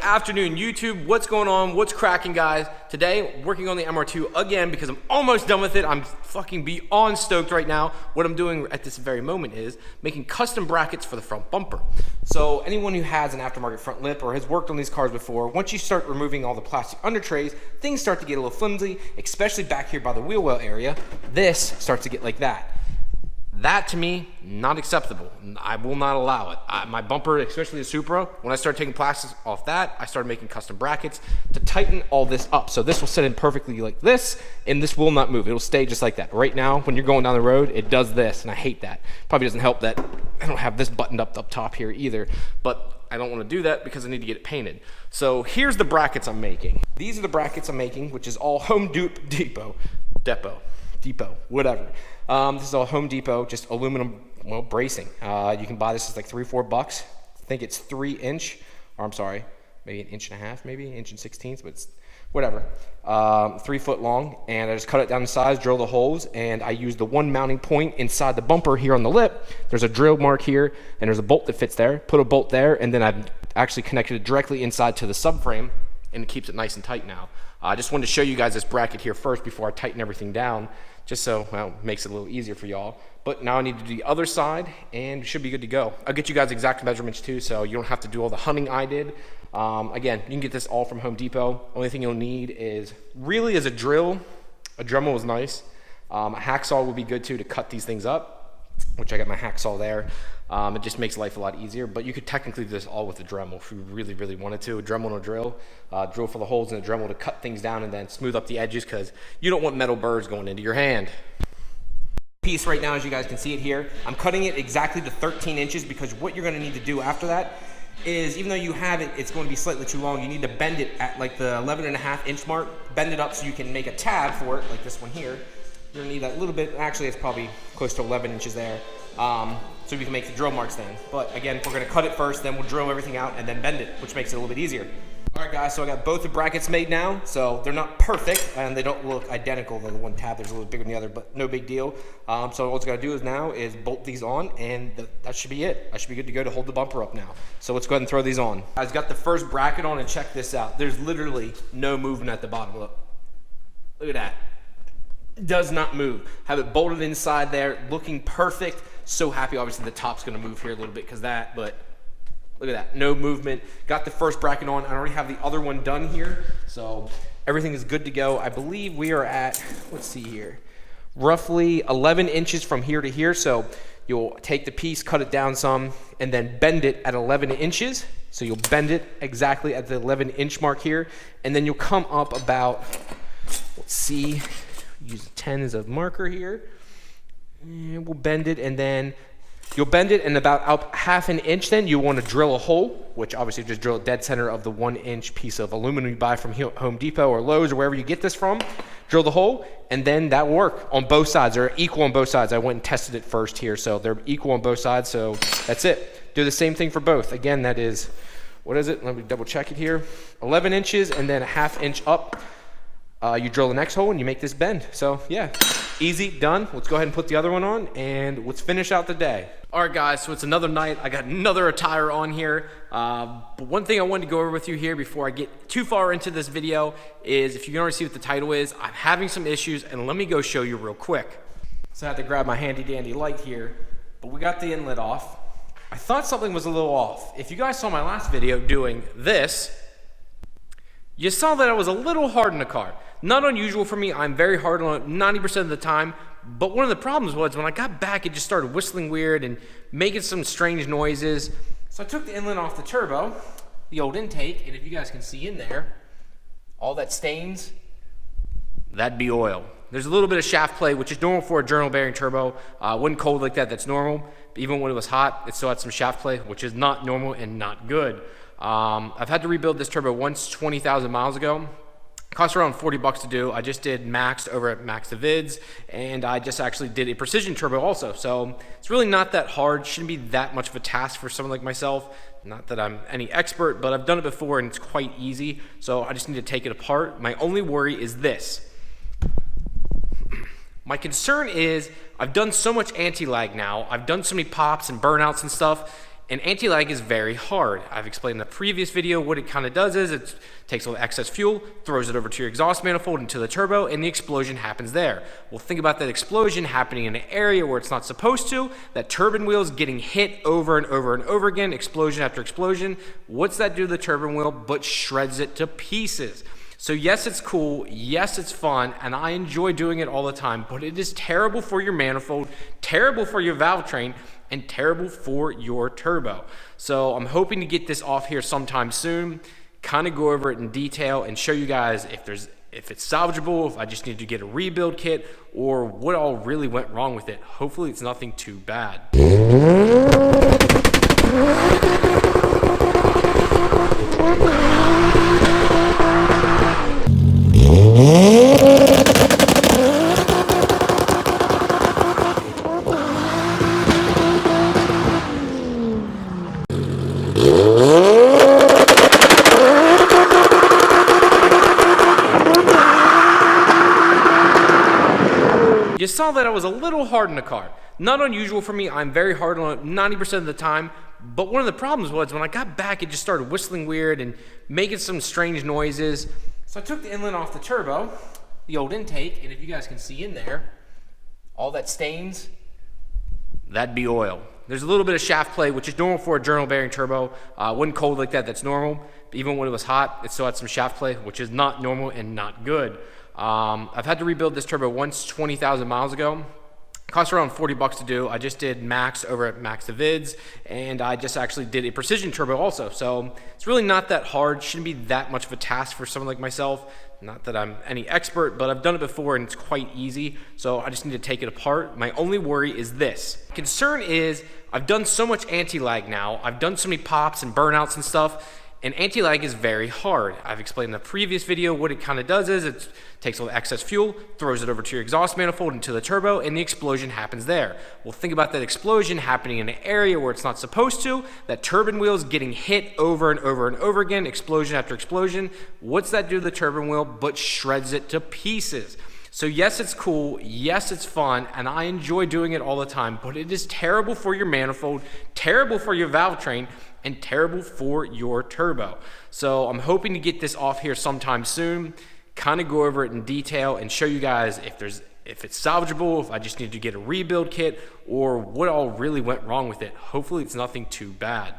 afternoon, YouTube. What's going on? What's cracking, guys? Today, working on the MR2 again because I'm almost done with it. I'm fucking beyond stoked right now. What I'm doing at this very moment is making custom brackets for the front bumper. So anyone who has an aftermarket front lip or has worked on these cars before, once you start removing all the plastic under trays, things start to get a little flimsy, especially back here by the wheel well area. This starts to get like that. That, to me, not acceptable. I will not allow it. My bumper, especially the Supra, when I started taking plastics off that, I started making custom brackets to tighten all this up. So this will sit in perfectly like this, and this will not move. It'll stay just like that. Right now, when you're going down the road, it does this, and I hate that. Probably doesn't help that I don't have this buttoned up top here either, but I don't want to do that because I need to get it painted. So here's the brackets I'm making. These are the brackets I'm making, which is all Home Depot, whatever. This is all Home Depot, just aluminum, well, bracing. You can buy this, it's like $3 or $4. I think it's 3-inch, or I'm sorry, maybe 1.5 inches, maybe 1 1/16, but it's whatever. 3 foot long, and I just cut it down to size, drill the holes, and I use the one mounting point inside the bumper here on the lip. There's a drill mark here, and there's a bolt that fits there. Put a bolt there, and then I've actually connected it directly inside to the subframe, and it keeps it nice and tight now. I just wanted to show you guys this bracket here first before I tighten everything down, just so, well, it makes it a little easier for y'all. But now I need to do the other side, and we should be good to go. I'll get you guys exact measurements too, so you don't have to do all the hunting I did. Again, you can get this all from Home Depot. Only thing you'll need is a drill. A Dremel is nice. A hacksaw would be good too to cut these things up, which I got my hacksaw there. It just makes life a lot easier, but you could technically do this all with a Dremel if you really, really wanted to. A Dremel and a drill. Drill for the holes in a Dremel to cut things down and then smooth up the edges because you don't want metal burrs going into your hand. Piece right now, as you guys can see it here, I'm cutting it exactly to 13 inches because what you're going to need to do after that is, even though you have it, it's going to be slightly too long, you need to bend it at like the 11.5 inch mark, bend it up so you can make a tab for it, like this one here. You're going to need that little bit, actually it's probably close to 11 inches there, so we can make the drill marks then. But again, we're going to cut it first, then we'll drill everything out and then bend it, which makes it a little bit easier. Alright guys, so I got both the brackets made now, so they're not perfect and they don't look identical. The one tab there's a little bigger than the other, but no big deal. So what's got to do is now is bolt these on, and that should be it. I should be good to go to hold the bumper up now. So let's go ahead and throw these on. I've got the first bracket on, and check this out. There's literally no movement at the bottom. Look at that. It does not move. Have it bolted inside there, looking perfect. So happy. Obviously the top's going to move here a little bit because that, but look at that, no movement. Got the first bracket on. I already have the other one done here, so everything is good to go. I believe we are at, let's see here, roughly 11 inches from here to here. So you'll take the piece, cut it down some, and then bend it at 11 inches. So you'll bend it exactly at the 11-inch mark here, and then you'll come up about, let's see, use a 10 as a marker here, and we'll bend it, and then you'll bend it, and about up 1/2 inch then you want to drill a hole, which obviously just drill a dead center of the 1-inch piece of aluminum you buy from Home Depot or Lowe's or wherever you get this from. Drill the hole, and then that will work on both sides. They're equal on both sides. I went and tested it first here, so they're equal on both sides, so that's it. Do the same thing for both. Again, that is, what is it? Let me double check it here. 11 inches and then 1/2 inch up. You drill the next hole and you make this bend. So yeah, easy, done. Let's go ahead and put the other one on and let's finish out the day. All right guys, so it's another night. I got another attire on here. But one thing I wanted to go over with you here before I get too far into this video is, if you can already see what the title is, I'm having some issues, and let me go show you real quick. So I had to grab my handy dandy light here, but we got the inlet off. I thought something was a little off. If you guys saw my last video doing this, you saw that I was a little hard in the car. Not unusual for me. I'm very hard on it 90% of the time. But one of the problems was when I got back, it just started whistling weird and making some strange noises. So I took the inlet off the turbo, the old intake, and if you guys can see in there, all that stains, that'd be oil. There's a little bit of shaft play, which is normal for a journal bearing turbo. When cold like that, that's normal. But even when it was hot, it still had some shaft play, which is not normal and not good. I've had to rebuild this turbo once 20,000 miles ago. Cost around 40 bucks to do. I just did maxed over at Max the Vids, and I just actually did a precision turbo also. So it's really not that hard. Shouldn't be that much of a task for someone like myself. Not that I'm any expert, but I've done it before and it's quite easy. So I just need to take it apart. My only worry is this. My concern is I've done so much anti-lag now. I've done so many pops and burnouts and stuff. And anti-lag is very hard. I've explained in the previous video what it kind of does is it takes all the excess fuel, throws it over to your exhaust manifold into the turbo, and the explosion happens there. Well, think about that explosion happening in an area where it's not supposed to, that turbine wheel is getting hit over and over and over again, explosion after explosion. What's that do to the turbine wheel but shreds it to pieces? So yes, it's cool, yes, it's fun, and I enjoy doing it all the time, but it is terrible for your manifold, terrible for your valve train, and terrible for your turbo. So I'm hoping to get this off here sometime soon, kind of go over it in detail and show you guys if it's salvageable, if I just need to get a rebuild kit, or what all really went wrong with it. Hopefully it's nothing too bad. You saw that I was a little hard on the car. Not unusual for me, I'm very hard on it 90% of the time, but one of the problems was when I got back, it just started whistling weird and making some strange noises. So I took the inlet off the turbo, the old intake, and if you guys can see in there, all that stains, that'd be oil. There's a little bit of shaft play, which is normal for a journal bearing turbo. When cold like that, that's normal. But even when it was hot, it still had some shaft play, which is not normal and not good. I've had to rebuild this turbo once 20,000 miles ago. It cost around 40 bucks to do. I just did Max over at Max the Vids, and I just actually did a precision turbo also. So it's really not that hard. Shouldn't be that much of a task for someone like myself. Not that I'm any expert, but I've done it before and it's quite easy. So I just need to take it apart. My only worry is this. Concern is I've done so much anti-lag now. I've done so many pops and burnouts and stuff. And anti-lag is very hard. I've explained in the previous video what it kind of does is it takes all the excess fuel, throws it over to your exhaust manifold into the turbo, and the explosion happens there. Well, think about that explosion happening in an area where it's not supposed to, that turbine wheel is getting hit over and over and over again, explosion after explosion. What's that do to the turbine wheel but shreds it to pieces? So yes, it's cool, yes, it's fun, and I enjoy doing it all the time, but it is terrible for your manifold, terrible for your valve train, and terrible for your turbo. So I'm hoping to get this off here sometime soon, kind of go over it in detail and show you guys if it's salvageable, if I just need to get a rebuild kit, or what all really went wrong with it. Hopefully it's nothing too bad.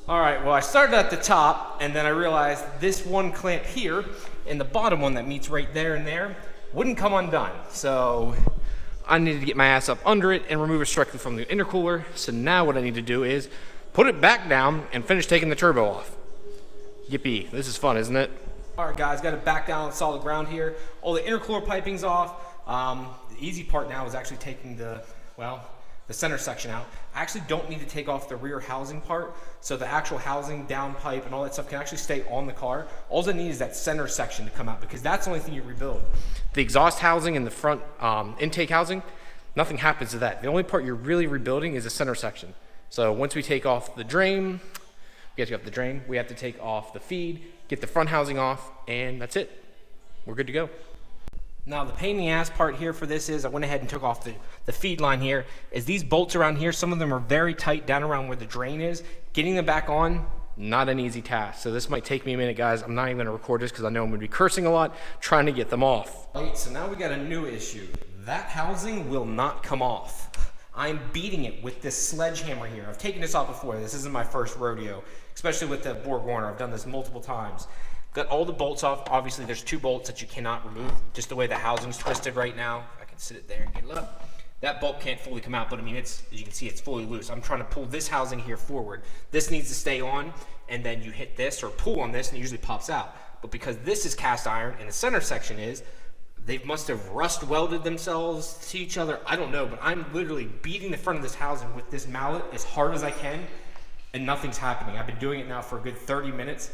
All right, well, I started at the top, and then I realized this one clamp here, and the bottom one that meets right there and there, wouldn't come undone. So I needed to get my ass up under it and remove it directly from the intercooler. So now what I need to do is put it back down and finish taking the turbo off. Yippee, this is fun, isn't it? All right, guys, got it back down on solid ground here. All the intercooler piping's off. The easy part now is actually taking the center section out. I actually don't need to take off the rear housing part, so the actual housing, down pipe, and all that stuff can actually stay on the car. All I need is that center section to come out, because that's the only thing you rebuild. The exhaust housing and the front intake housing, nothing happens to that. The only part you're really rebuilding is the center section. So once we take off the drain, we have to take off the drain, we have to take off the feed, get the front housing off, and that's it. We're good to go. Now the pain in the ass part here for this is I went ahead and took off the feed line here. Is these bolts around here, some of them are very tight down around where the drain is. Getting them back on, not an easy task. So this might take me a minute, guys. I'm not even gonna record this because I know I'm gonna be cursing a lot trying to get them off. All right, so now we got a new issue. That housing will not come off. I'm beating it with this sledgehammer here. I've taken this off before. This isn't my first rodeo, especially with the Borg Warner. I've done this multiple times. Got all the bolts off. Obviously, there's 2 bolts that you cannot remove, just the way the housing's twisted right now. I can sit it there and get it up. That bolt can't fully come out, but I mean, it's, as you can see, it's fully loose. I'm trying to pull this housing here forward. This needs to stay on, and then you hit this or pull on this, and it usually pops out. But because this is cast iron, and the center section is, they must have rust welded themselves to each other. I don't know, but I'm literally beating the front of this housing with this mallet as hard as I can, and nothing's happening. I've been doing it now for a good 30 minutes,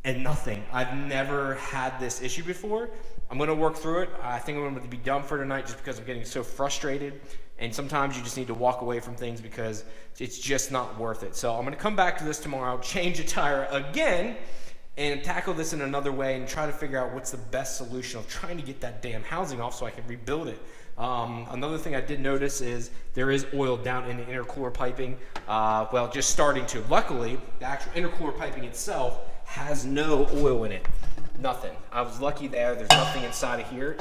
and nothing. I've never had this issue before. I'm gonna work through it. I think I'm gonna be done for tonight just because I'm getting so frustrated. And sometimes you just need to walk away from things because it's just not worth it. So I'm gonna come back to this tomorrow, change a tire again, and tackle this in another way and try to figure out what's the best solution of trying to get that damn housing off so I can rebuild it. Another thing I did notice is there is oil down in the intercooler piping. Well, just starting to. Luckily, the actual intercooler piping itself has no oil in it. Nothing. I was lucky there. There's nothing inside of here.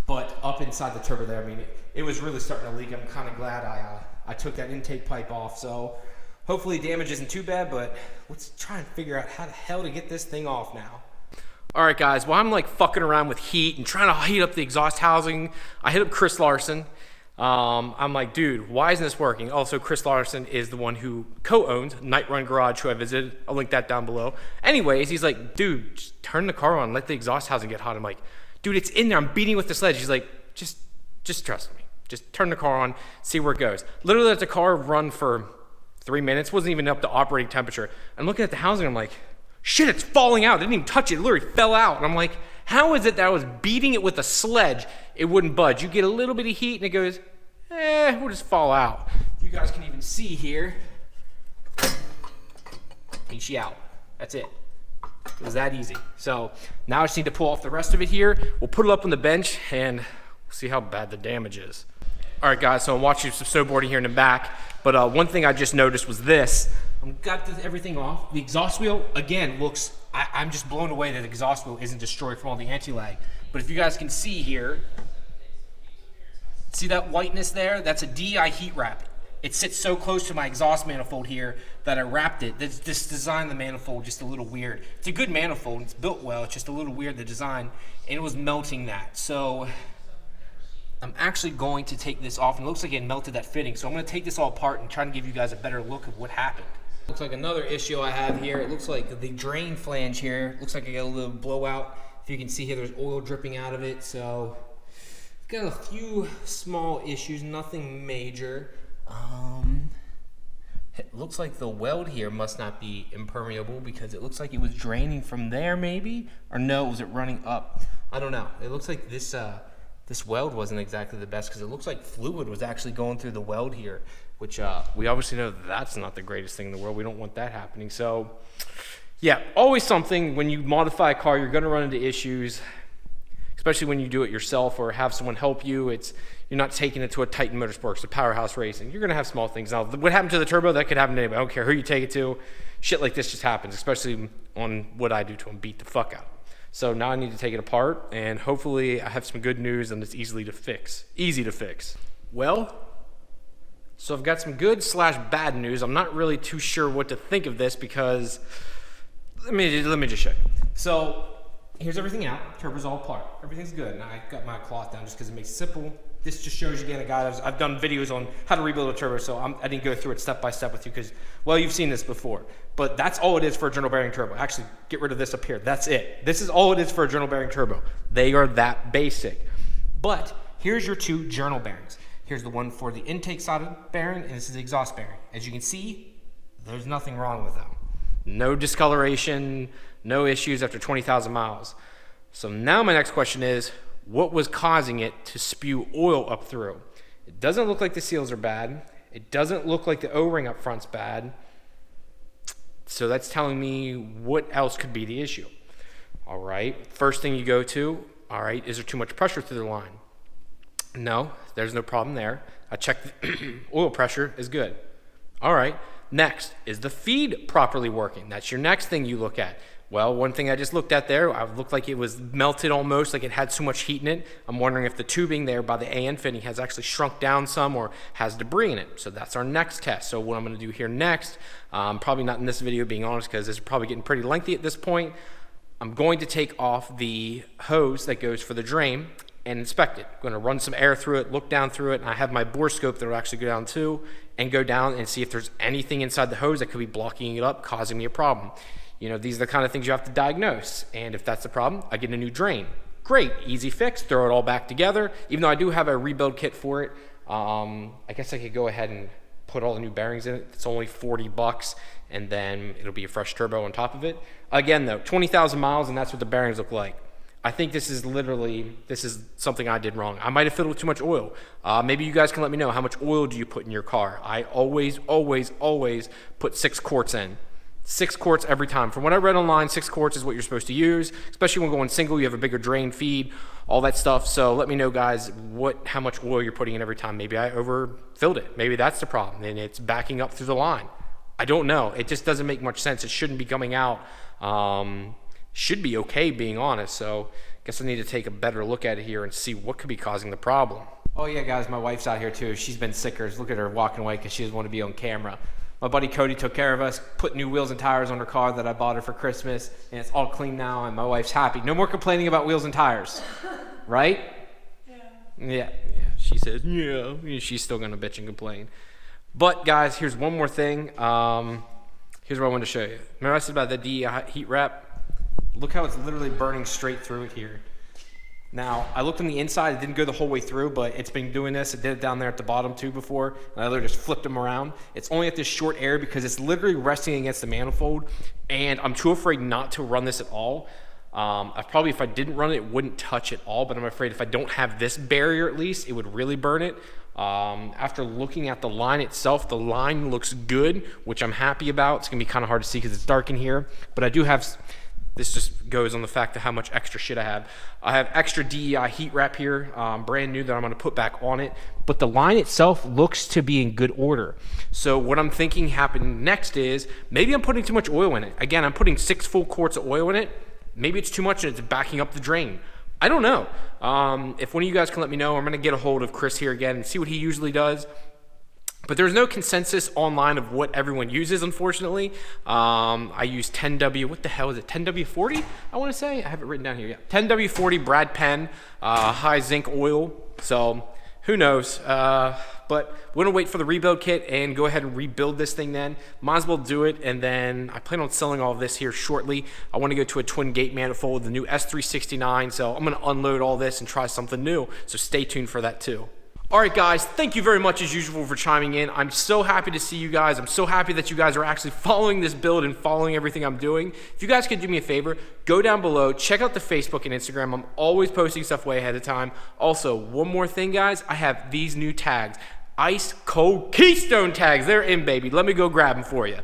But up inside the turbo there, I mean, it was really starting to leak. I'm kind of glad I took that intake pipe off. So hopefully damage isn't too bad, but let's try and figure out how the hell to get this thing off now. All right, guys, well, I'm like fucking around with heat and trying to heat up the exhaust housing. I hit up Chris Larson. I'm like, dude, why isn't this working? Also, Chris Larson is the one who co-owns Night Run Garage, who I visited. I'll link that down below. Anyways, he's like, dude, just turn the car on, let the exhaust housing get hot. I'm like, dude, it's in there. I'm beating with the sledge. He's like, just trust me. Just turn the car on, see where it goes. Literally, let the car run for 3 minutes. Wasn't even up to operating temperature. I'm looking at the housing. I'm like, shit, it's falling out. I didn't even touch it. It literally fell out. And I'm like, how is it that I was beating it with a sledge, it wouldn't budge? You get a little bit of heat and it goes, we'll just fall out. You guys can even see here, and she out. That's it. It was that easy. So now I just need to pull off the rest of it here. We'll put it up on the bench and see how bad the damage is. All right, guys, so I'm watching some snowboarding here in the back, but one thing I just noticed was this. I've got everything off. The exhaust wheel, again, looks, I'm just blown away that the exhaust wheel isn't destroyed from all the anti-lag. But if you guys can see here, see that whiteness there? That's a DI heat wrap. It sits so close to my exhaust manifold here that I wrapped it. This design of the manifold just a little weird. It's a good manifold. It's built well. It's just a little weird, the design, and it was melting that. So I'm actually going to take this off, and it looks like it melted that fitting. So I'm going to take this all apart and try to give you guys a better look of what happened. Looks like another issue I have here. It looks like the drain flange here. Looks like I got a little blowout. If you can see here, there's oil dripping out of it. So got a few small issues, nothing major. It looks like the weld here must not be impermeable because it looks like it was draining from there maybe, or no, was it running up? I don't know. It looks like this weld wasn't exactly the best because it looks like fluid was actually going through the weld here, which we obviously know that's not the greatest thing in the world. We don't want that happening. So yeah, always something when you modify a car, you're gonna run into issues, especially when you do it yourself or have someone help you. You're not taking it to a Titan Motorsports or Powerhouse Racing. You're gonna have small things. Now, what happened to the turbo, that could happen to anybody. I don't care who you take it to. Shit like this just happens, especially on what I do to them, beat the fuck out. So now I need to take it apart, and hopefully I have some good news and it's easy to fix. Well, so I've got some good / bad news. I'm not really too sure what to think of this because, let me just show you. So here's everything out. Turbo's all apart. Everything's good. And I got my cloth down just because it makes it simple. This just shows you again a guy. I've done videos on how to rebuild a turbo, so I didn't go through it step by step with you because, well, you've seen this before. But that's all it is for a journal bearing turbo. Actually, get rid of this up here. That's it. This is all it is for a journal bearing turbo. They are that basic. But here's your 2 journal bearings. Here's the one for the intake side of the bearing, and this is the exhaust bearing. As you can see, there's nothing wrong with them. No discoloration, no issues after 20,000 miles. So now my next question is, what was causing it to spew oil up through? It doesn't look like the seals are bad. It doesn't look like the O-ring up front's bad. So that's telling me what else could be the issue. All right, first thing you go to, all right, is there too much pressure through the line? No, there's no problem there. I checked the oil pressure is good. All right, next, is the feed properly working? That's your next thing you look at. Well, one thing I just looked at there, it looked like it was melted almost, like it had so much heat in it. I'm wondering if the tubing there by the AN fitting has actually shrunk down some or has debris in it. So that's our next test. So what I'm gonna do here next, probably not in this video being honest, because this is probably getting pretty lengthy at this point. I'm going to take off the hose that goes for the drain and inspect it. I'm gonna run some air through it, look down through it, and I have my bore scope that will actually go down too, and go down and see if there's anything inside the hose that could be blocking it up, causing me a problem. You know, these are the kind of things you have to diagnose. And if that's the problem, I get a new drain. Great, easy fix, throw it all back together. Even though I do have a rebuild kit for it, I guess I could go ahead and put all the new bearings in it. It's only 40 bucks, and then it'll be a fresh turbo on top of it. Again though, 20,000 miles, and that's what the bearings look like. I think this is something I did wrong. I might have filled with too much oil. Maybe you guys can let me know, how much oil do you put in your car? I always put 6 quarts in. 6 quarts every time. From what I read online, 6 quarts is what you're supposed to use, especially when going single. You have a bigger drain feed, all that stuff. So let me know, guys, how much oil you're putting in every time. Maybe I overfilled it. Maybe that's the problem, and it's backing up through the line. I don't know. It just doesn't make much sense. It shouldn't be coming out. Should be okay, being honest. So I guess I need to take a better look at it here and see what could be causing the problem. Oh yeah, guys, my wife's out here too. She's been sicker. Look at her walking away because she doesn't want to be on camera. My buddy Cody took care of us, put new wheels and tires on her car that I bought her for Christmas, and it's all clean now, and my wife's happy. No more complaining about wheels and tires, right? Yeah. She says, yeah. She's still gonna bitch and complain. But guys, here's one more thing. Here's what I wanted to show you. Remember I said about the DEI heat wrap? Look how it's literally burning straight through it here. Now, I looked on the inside, it didn't go the whole way through, but it's been doing this. It did it down there at the bottom too before, and I literally just flipped them around. It's only at this short air because it's literally resting against the manifold, and I'm too afraid not to run this at all. If I didn't run it, it wouldn't touch at all, but I'm afraid if I don't have this barrier at least, it would really burn it. After looking at the line itself, the line looks good, which I'm happy about. It's gonna be kind of hard to see because it's dark in here, but I do have, this just goes on the fact of how much extra shit I have. I have extra DEI heat wrap here, brand new, that I'm gonna put back on it. But the line itself looks to be in good order. So what I'm thinking happened next is, maybe I'm putting too much oil in it. Again, I'm putting 6 full quarts of oil in it. Maybe it's too much and it's backing up the drain. I don't know. If one of you guys can let me know, I'm gonna get a hold of Chris here again and see what he usually does. But there's no consensus online of what everyone uses, unfortunately. I use 10W, what the hell is it, 10W40? I wanna say, I have it written down here, yeah. 10W40 Brad Penn, high zinc oil, so who knows. But we're gonna wait for the rebuild kit and go ahead and rebuild this thing then. Might as well do it, and then I plan on selling all of this here shortly. I wanna go to a twin gate manifold, the new S369, so I'm gonna unload all this and try something new, so stay tuned for that too. All right, guys, thank you very much as usual for chiming in. I'm so happy to see you guys. I'm so happy that you guys are actually following this build and following everything I'm doing. If you guys could do me a favor, go down below, check out the Facebook and Instagram. I'm always posting stuff way ahead of time. Also, one more thing, guys, I have these new tags, Ice Cold Keystone tags. They're in, baby. Let me go grab them for you.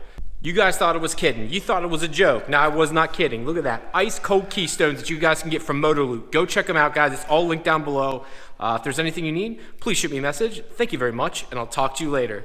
You guys thought it was kidding. You thought it was a joke. No, I was not kidding. Look at that. Ice Cold Keystones that you guys can get from Motoloop. Go check them out, guys. It's all linked down below. If there's anything you need, please shoot me a message. Thank you very much, and I'll talk to you later.